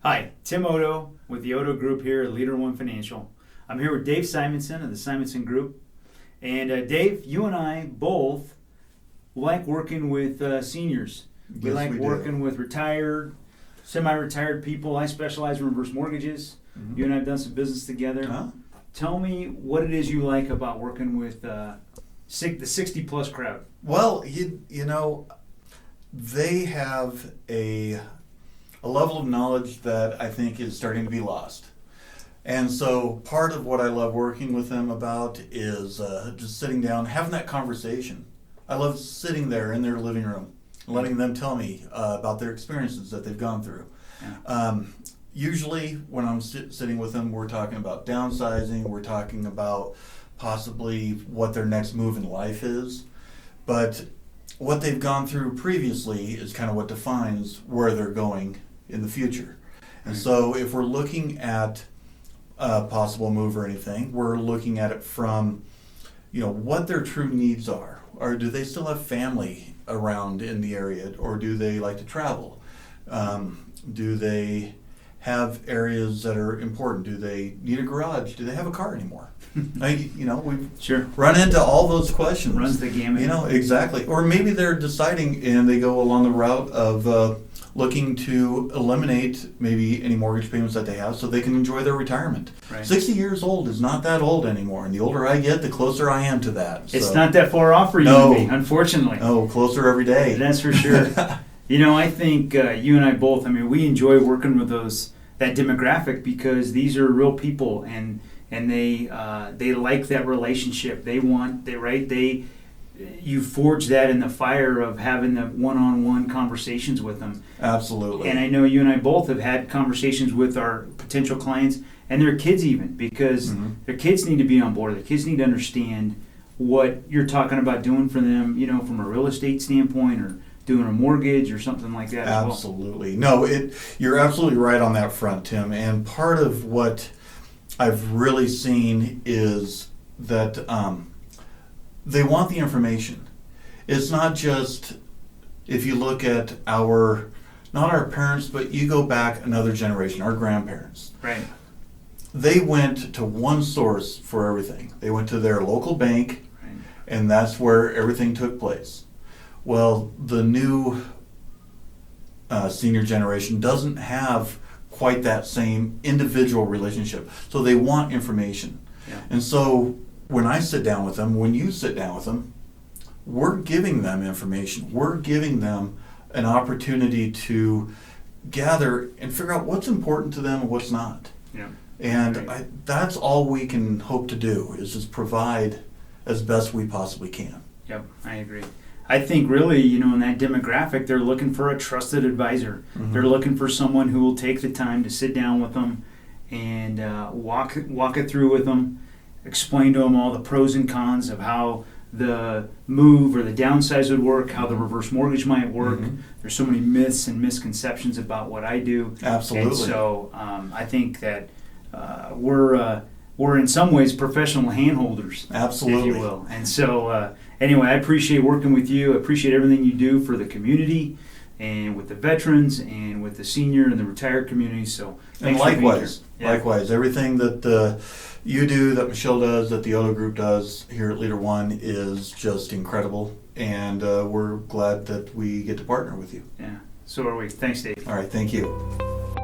Hi, Tim Oddo with the Oddo Group here at LeaderOne Financial. I'm here with Dave Simonson of the Simonson Group. And Dave, you and I both like working with seniors. We Yes, like we do. working with retired, semi-retired people. I specialize in reverse mortgages. You and I have done some business together. Huh? Tell me what it is you like about working with the 60-plus crowd. Well, you know, they have a level of knowledge that I think is starting to be lost. And so part of what I love working with them about is just sitting down, having that conversation. I love sitting there in their living room, letting them tell me about their experiences that they've gone through. Yeah. Usually when I'm sitting with them, we're talking about downsizing, we're talking about possibly what their next move in life is. But what they've gone through previously is kind of what defines where they're going in the future. And so if we're looking at a possible move or anything, we're looking at it from, what their true needs are. Or do they still have family around in the area, or do they like to travel? Do they have areas that are important? Do they need a garage? Do they have a car anymore? We've Sure. run into all those questions. Runs the gamut. Exactly. Or maybe they're deciding and they go along the route of looking to eliminate maybe any mortgage payments that they have so they can enjoy their retirement. Right. 60 years old is not that old anymore, and the older I get, the closer I am to that. It's So, not that far off for you No. and me, unfortunately. closer every day. That's for sure. I think you and I both, we enjoy working with that demographic because these are real people and they like that relationship. You forge that in the fire of having the one-on-one conversations with them. Absolutely. And I know you and I both have had conversations with our potential clients and their kids even, because their kids need to be on board. Their kids need to understand what you're talking about doing for them, from a real estate standpoint or doing a mortgage or something like that. Absolutely. No, you're absolutely right on that front, Tim. And part of what I've really seen is that they want the information. It's not just, if you look at not our parents, but you go back another generation, our grandparents. Right. They went to one source for everything. They went to their local bank, Right. and that's where everything took place. Well, the new senior generation doesn't have quite that same individual relationship. So they want information. Yeah. And so when I sit down with them, when you sit down with them, we're giving them information. We're giving them an opportunity to gather and figure out what's important to them and what's not. Yeah. And Right. that's all we can hope to do, is just provide as best we possibly can. Yep, I agree. I think really, in that demographic, they're looking for a trusted advisor. Mhm. They're looking for someone who will take the time to sit down with them and walk it through with them, explain to them all the pros and cons of how the move or the downsize would work, how the reverse mortgage might work. Mhm. There's so many myths and misconceptions about what I do. Absolutely. And so I think that we're in some ways professional handholders, Absolutely. if you will. And so anyway, I appreciate working with you. I appreciate everything you do for the community and with the veterans and with the senior and the retired community. So And thanks for being likewise, here. Yeah. likewise, everything that you do, that Michelle does, that the Oddo Group does here at LeaderOne is just incredible. And we're glad that we get to partner with you. Yeah. So are we. Thanks, Dave. All right, thank you.